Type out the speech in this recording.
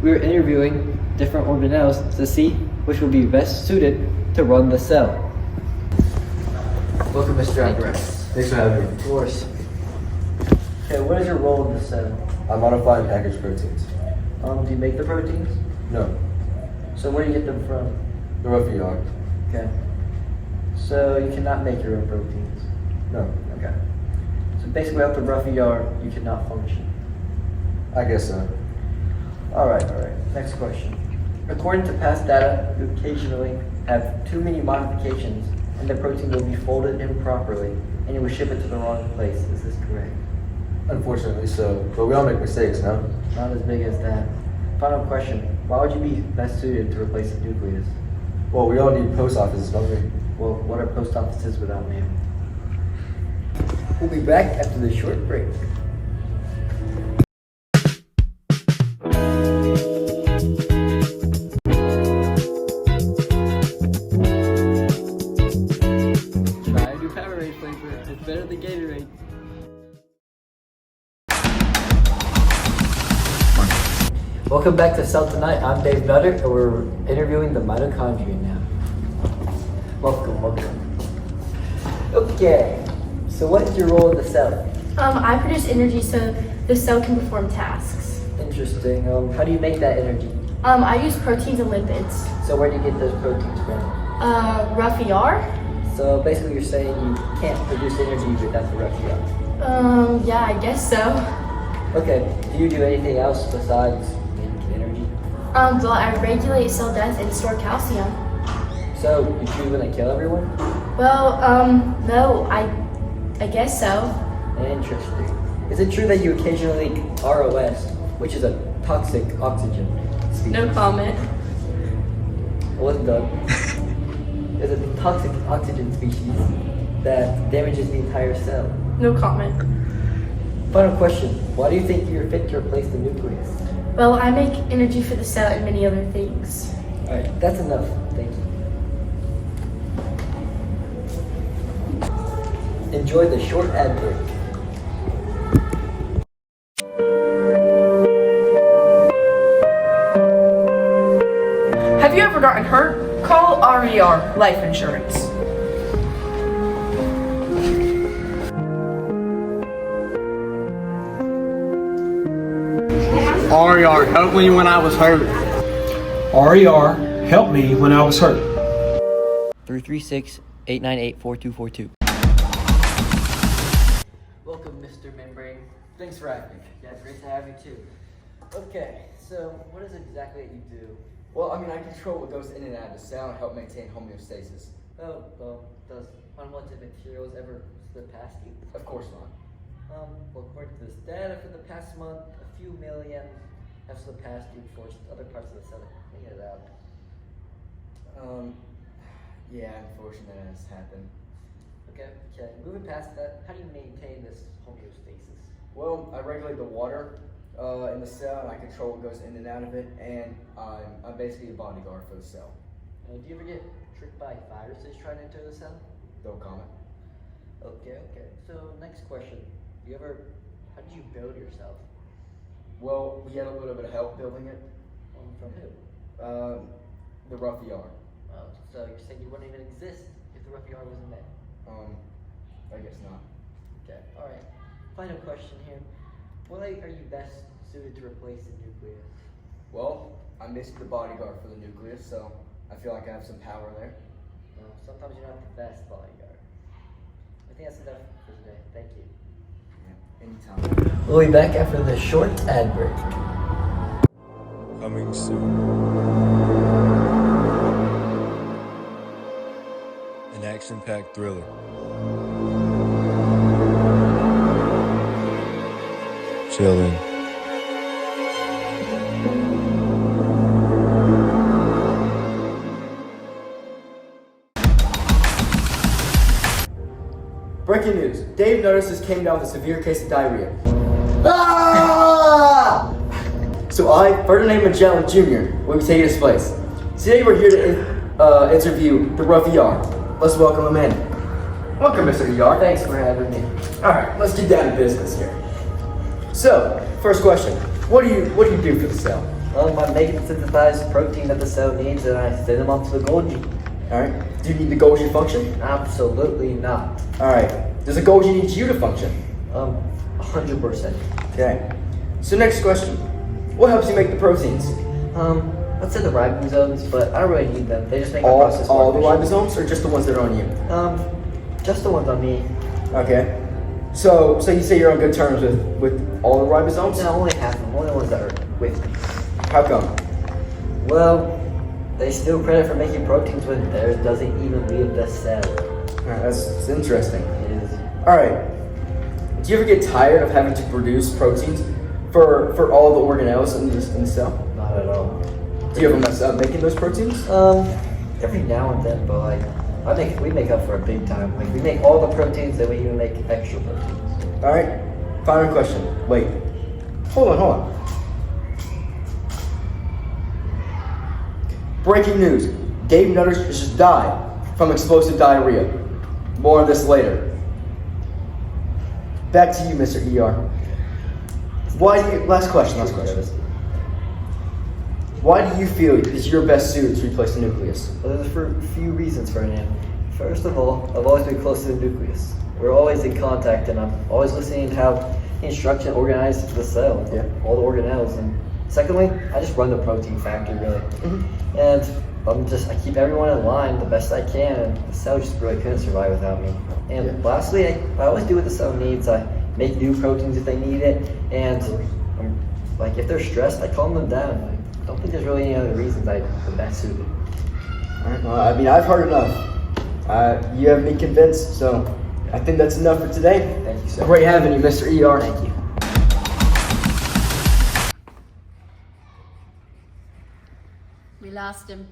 we are interviewing different organelles to see which will be best suited to run the cell. Welcome, Mr. Andres. Thanks for having me. Of course. Okay, what is your role in the cell? I modify and package proteins. Do you make the proteins? No, So where do you get them from? the rough yard. Okay. So you cannot make your own proteins? No, Okay. So basically without the rough ER, you cannot function. I guess so. Alright. Next question. According to past data, you occasionally have too many modifications and the protein will be folded improperly and you will ship it to the wrong place. Is this correct? Unfortunately so, but we all make mistakes, no? Not as big as that. Final question. Why would you be best suited to replace the nucleus? Well, we all need post offices, don't we? Well, what are post offices without mail? We'll be back after this short break. Try a new Powerade flavor. It's better than Gatorade. Welcome back to Cell Tonight. I'm Dave Nutter, and we're interviewing the mitochondria now. Welcome. Okay, so what is your role in the cell? I produce energy so the cell can perform tasks. Interesting. How do you make that energy? I use proteins and lipids. So where do you get those proteins from? Rough ER? So basically you're saying you can't produce energy without the rough ER. Yeah, I guess so. Okay, do you do anything else besides making energy? Well, I regulate cell death and store calcium. So, you choose when they kill everyone? Well, no, I guess so. Interesting. Is it true that you occasionally leak ROS, which is a toxic oxygen species? No comment. I wasn't done. It's a toxic oxygen species that damages the entire cell. No comment. Final question. Why do you think you're fit to replace the nucleus? Well, I make energy for the cell and many other things. Alright, that's enough. Thank you. Enjoy the short ad break. Have you ever gotten hurt? Call RER Life Insurance. RER helped me when I was hurt. RER helped me when I was hurt. 336-898-4242. Welcome, Mr. Membrane. Thanks for having me. Yeah, it's great to have you too. Okay, so what is it exactly that you do? Well, I control what goes in and out of the cell and help maintain homeostasis. Oh, well, does unwanted materials ever slip past you? Of course not. Well, according to this data, for the past month, a few million have slipped past you before other parts of the cell have cleaned it out. Yeah, unfortunately that has happened. Okay. Moving past that, how do you maintain this homeostasis? Well, I regulate the water in the cell and I control what goes in and out of it, and I'm basically a bodyguard for the cell. Do you ever get tricked by viruses trying to enter the cell? No comment. Okay. So, next question. How did you build yourself? Well, we had a little bit of help building it. From who? The rough ER. Oh, so you're saying you wouldn't even exist if the rough ER wasn't there? I guess not. Okay, alright. Final question here. Why are you best suited to replace the nucleus? Well, I'm basically the bodyguard for the nucleus, so I feel like I have some power there. Well, sometimes you're not the best bodyguard. I think that's enough for today. Thank you. Anytime. We'll be back after the short ad break. Coming soon. An action-packed thriller. Chilling. Breaking news. Dave notices came down with a severe case of diarrhea. Ah! So I, Ferdinand Magellan Jr., will be taking his place. Today we're here to interview the rough ER. Let's welcome him in. Welcome, Mr. ER. Thanks for having me. Alright, let's get down to business here. So, first question. What do you do for the cell? I make and synthesize protein that the cell needs, and I send them off to the Golgi. All right. Do you need the Golgi function? Absolutely not. All right. Does the Golgi need you to function? 100%. Okay. So next question. What helps you make the proteins? Let's say the ribosomes, but I don't really need them. They just make my process more All the efficient. ribosomes, or just the ones that are on you? Just the ones on me. Okay. So you say you're on good terms with all the ribosomes? No, only half of them. Only the ones that are with me. How come? Well, they steal credit for making proteins when theirs doesn't even leave the cell. All right, that's interesting. It is. All right. Do you ever get tired of having to produce proteins for all the organelles in the cell? Not at all. Do you ever mess up making those proteins? Every now and then, but we make up for it big time. Like we make all the proteins, then we even make extra proteins. All right. Final question. Wait. Hold on. Breaking news. Dave Nutter just died from explosive diarrhea. More on this later. Back to you, Mr. ER. Last question. Why do you feel is your best suited to replace the nucleus? Well, there's a few reasons for it. First of all, I've always been close to the nucleus. We're always in contact, and I'm always listening to how the instruction organized the cell, all the organelles. And secondly, I just run the protein factory, really. Mm-hmm. And I keep everyone in line the best I can, and the cell just really couldn't survive without me. And lastly, I always do what the cell needs. I make new proteins if they need it, and if they're stressed, I calm them down. I don't think there's really any other reasons I'm best suited. All right. Well, I mean, I've heard enough. You have me convinced, so I think that's enough for today. Thank you, sir. Great having you, Mr. ER. Thank you. We lost him.